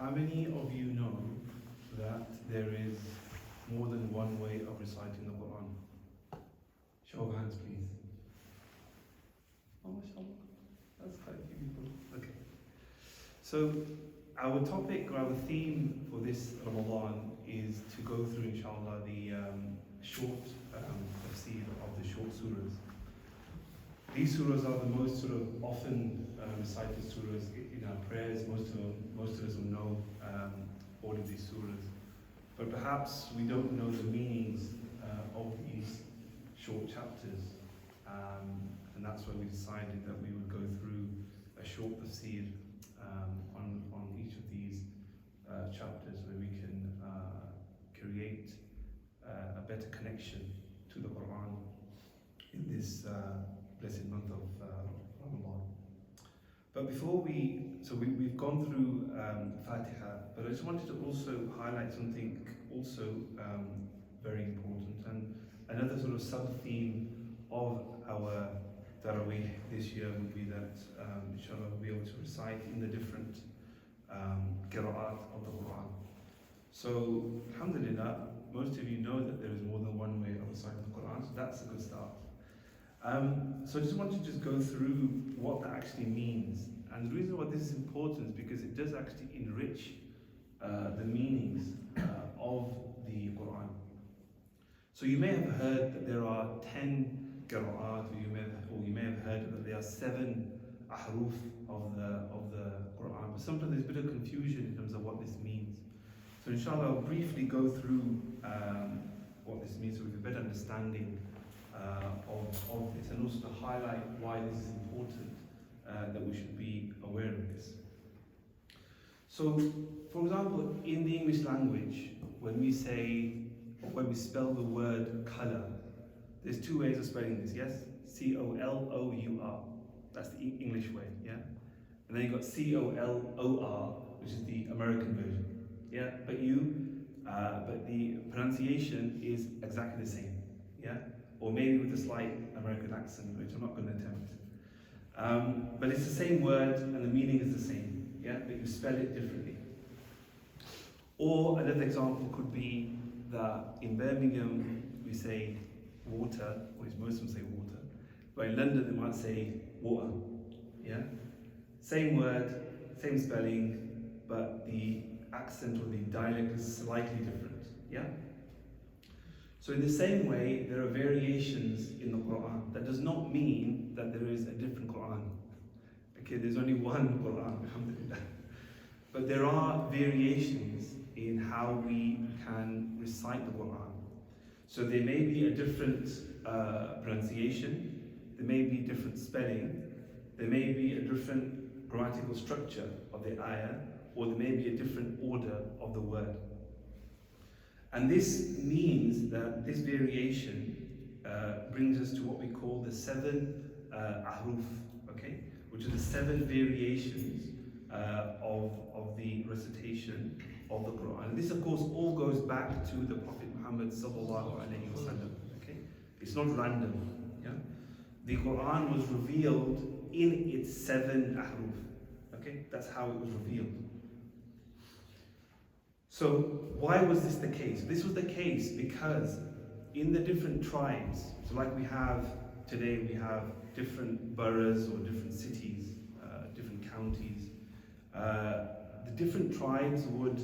How many of you know that there is more than one way of reciting the Quran? Show of hands, please. Oh, mashallah. That's quite a few people. Okay. So, our topic, or our theme for this Ramadan is to go through, inshallah, the short tafsir of the short surahs. These surahs are the most sort of often recited surahs in our prayers. Most of us will know all of these surahs. But perhaps we don't know the meanings of these short chapters. And that's why we decided that we would go through a short tafsir on each of these chapters, where we can create a better connection to the Quran in this blessed month of Ramadan. But before we've gone through Fatiha, but I just wanted to also highlight something also very important, and another sort of sub-theme of our Taraweeh this year would be that inshallah we'll be able to recite in the different Qiraat of the Quran. So alhamdulillah, most of you know that there is more than one way of reciting the Quran, so that's a good start. So I just want to go through what that actually means. And the reason why this is important is because it does actually enrich the meanings of the Quran. So you may have heard that there are 10 Qiraat, or you may have heard that there are 7 ahruf of the Quran. But sometimes there's a bit of confusion in terms of what this means. So inshallah I'll briefly go through what this means so we have a better understanding of this, and also to highlight why this is important, that we should be aware of this. So, for example, in the English language, when we spell the word colour, there's 2 ways of spelling this, yes? C-O-L-O-U-R, that's the English way, yeah? And then you've got C-O-L-O-R, which is the American version, yeah? But the pronunciation is exactly the same, yeah? Or maybe with a slight American accent, which I'm not going to attempt. But it's the same word and the meaning is the same, yeah? But you spell it differently. Or another example could be that in Birmingham we say water, or most of them say water, but in London they might say water, yeah? Same word, same spelling, but the accent or the dialect is slightly different, yeah? So in the same way, there are variations in the Quran. That does not mean that there is a different Quran. Okay, there's only one Quran, alhamdulillah. But there are variations in how we can recite the Quran. So there may be a different pronunciation, there may be different spelling, there may be a different grammatical structure of the ayah, or there may be a different order of the word. And this means that this variation brings us to what we call the 7 ahruf, okay? Which are the 7 variations of the recitation of the Quran. And this, of course, all goes back to the Prophet Muhammad sallallahu alaihi wasallam, okay? It's not random, yeah? The Quran was revealed in its 7 ahruf, okay? That's how it was revealed. So why was this the case? This was the case because in the different tribes, so like we have today, we have different boroughs or different cities, different counties. The different tribes would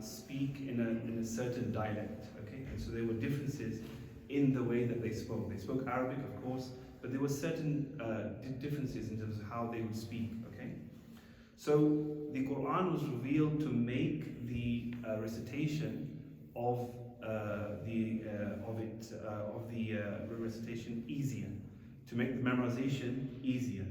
speak in a certain dialect, okay? And so there were differences in the way that they spoke. They spoke Arabic, of course, but there were certain differences in terms of how they would speak, okay? So the Quran was revealed to make the recitation of the recitation easier, to make the memorization easier.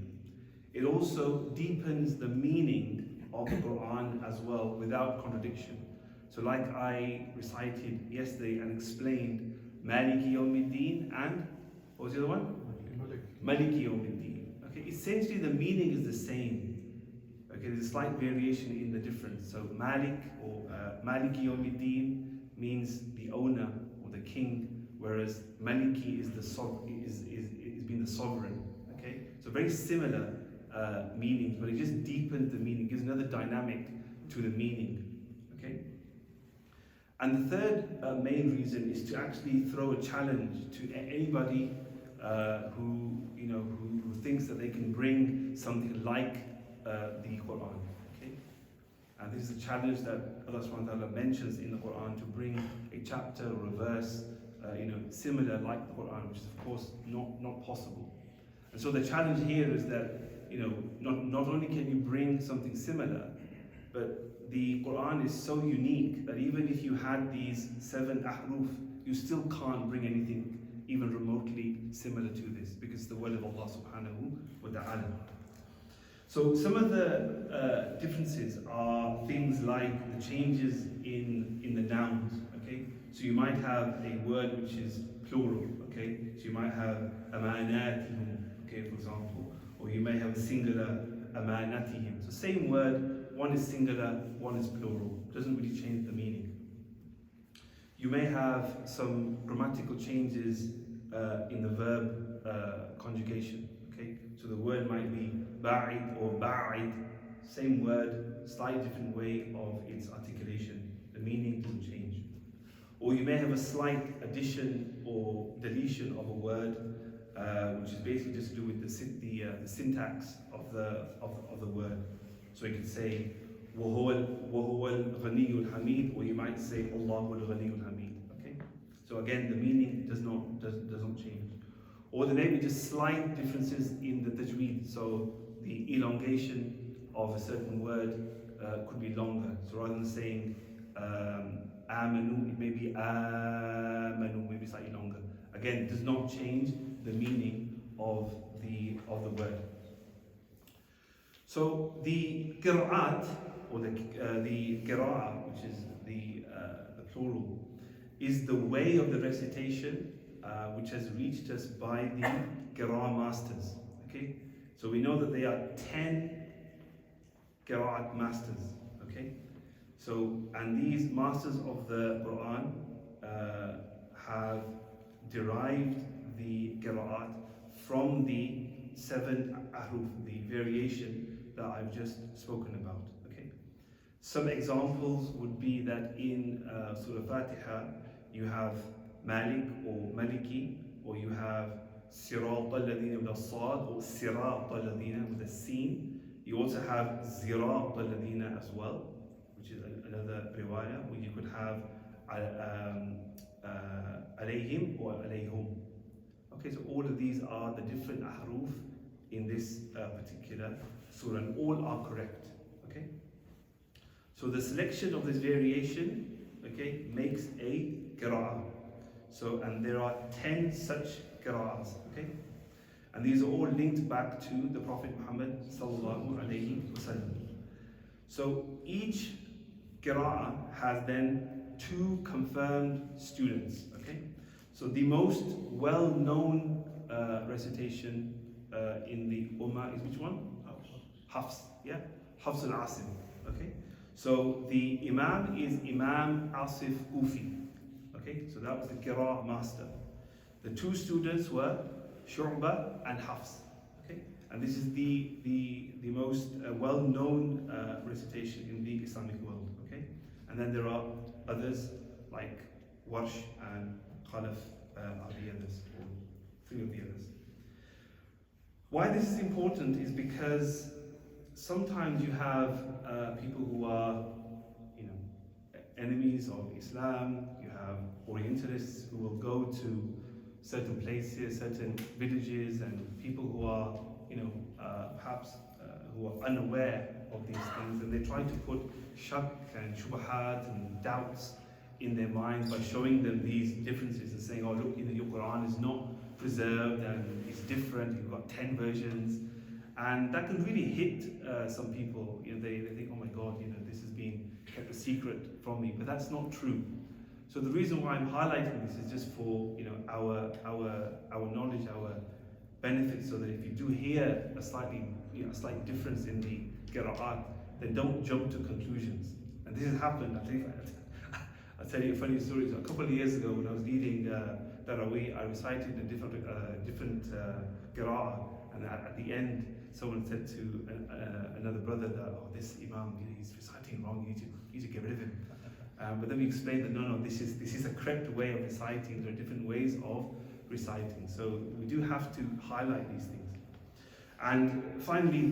It also deepens the meaning of the Quran as well without contradiction. So like I recited yesterday and explained Maliki Yawmiddin, and what was the other one? Maliki Yawmiddin. Okay, essentially the meaning is the same. Okay, there's a slight variation in the difference. So Malik or Maliki Yawmiddin means the owner or the king, whereas Maliki is being the sovereign. Okay, so very similar meanings, but it just deepens the meaning, gives another dynamic to the meaning. Okay? And the third main reason is to actually throw a challenge to anybody who thinks that they can bring something like the Quran. Okay? And this is a challenge that Allah subhanahu wa ta'ala mentions in the Quran, to bring a chapter or a verse similar like the Quran, which is of course not possible. And so the challenge here is that not only can you bring something similar, but the Quran is so unique that even if you had these 7 ahruf, you still can't bring anything even remotely similar to this, because it's the word of Allah subhanahu wa ta'ala. So some of the differences are things like the changes in the nouns. Okay, so you might have a word which is plural. Okay, so you might have amanatihum, okay, for example, or you may have a singular amanatihim. So same word, one is singular, one is plural. Doesn't really change the meaning. You may have some grammatical changes in the verb conjugation. Okay, so the word might be ba'id or ba'id, same word, slightly different way of its articulation. The meaning doesn't change. Or you may have a slight addition or deletion of a word, which is basically just to do with the syntax of the word. So you could say وَهُوَ الْغَنِيُّ الْحَمِيدُ, or you might say اللَّهُ الْغَنِيُّ الْحَمِيدُ. Okay? So again, the meaning does not change. Or there may be just slight differences in the tajweed. So the elongation of a certain word could be longer. So rather than saying amanu, it may be amanu, maybe slightly longer. Again, it does not change the meaning of the word. So the qiraat, or the qiraat, which is the plural, is the way of the recitation which has reached us by the qiraat masters. Okay, so we know that there are 10 qiraat masters. Okay, so and these masters of the Quran have derived the qiraat from the 7 ahruf, the variation that I've just spoken about. Okay, some examples would be that in Surah Fatiha you have Malik or Maliki, or you have Sirat al-Ladina with a Sad, or Sirat al-Ladina with a Sin. You also have Zirat al-Ladina as well, which is another riwayah, where you could have Alayhim or Alayhum. Okay, so all of these are the different ahruf in this particular surah, and all are correct. Okay, so the selection of this variation, okay, makes a qira'ah. So, and there are 10 such qira'ahs. Okay, and these are all linked back to the Prophet Muhammad sallallahu alaihi wasallam. So each qira'ah has then 2 confirmed students. Okay, so the most well-known recitation in the Ummah is which one? Hafs, yeah? Hafs al-Asim, okay? So the Imam is Imam Asif Kufi, okay? So that was the Qira'ah master. The 2 students were Shu'bah and Hafs, okay? And this is the most well-known recitation in the Islamic world, okay? And then there are others like Warsh and Khalaf are the others, or 3 of the others. Why this is important is because sometimes you have people who are, enemies of Islam. You have Orientalists who will go to certain places, certain villages, and people who are, perhaps who are unaware of these things, and they try to put shak and shubahat and doubts in their minds by showing them these differences and saying, oh look, your Quran is not preserved and it's different, you've got 10 versions. And that can really hit some people. They think, oh my God, this has been kept a secret from me, but that's not true. So the reason why I'm highlighting this is just for our knowledge, our benefit, so that if you do hear a slight difference in the qira'at, then don't jump to conclusions. And this has happened. I'll tell you a funny story. So a couple of years ago, when I was leading Tarawih, I recited a different Qiraat, and at the end, someone said to another brother that, oh, this Imam, he's reciting wrong, you need to get rid of him. But then we explained that no, this is a correct way of reciting. There are different ways of reciting, so we do have to highlight these things. And finally,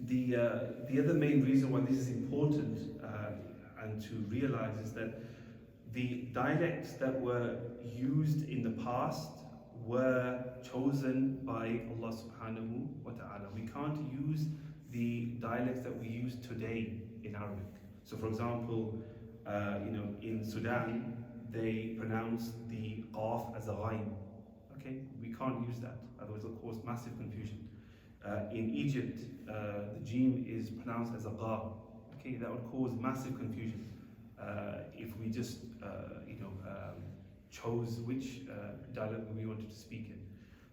the other main reason why this is important and to realize is that the dialects that were used in the past were chosen by Allah subhanahu wa ta'ala. We can't use the dialects that we use today in Arabic. So for example, in Sudan, they pronounce the qaf as a ghain. Okay, we can't use that, otherwise it'll cause massive confusion. In Egypt, the jim is pronounced as a gha. Okay, that would cause massive confusion if we just chose which dialect we wanted to speak in.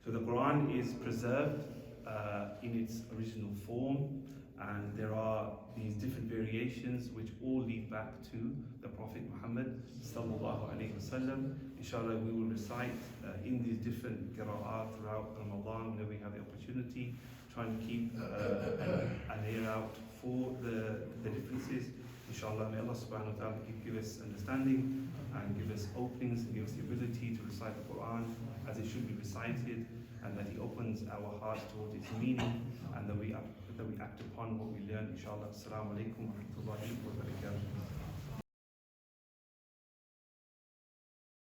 So the Quran is preserved in its original form, and there are these different variations which all lead back to the Prophet Muhammad sallallahu alaihi wasallam. Inshallah, we will recite in these different qira'at throughout Ramadan whenever we have the opportunity, trying to keep an ear out for the differences. Inshallah, may Allah subhanahu wa ta'ala give us understanding and give us openings and give us the ability to recite the Quran as it should be recited, and that He opens our hearts towards its meaning, and that we act upon what we learn. Inshallah. Assalamu alaikum wa rahmatullahi wa barakatuh.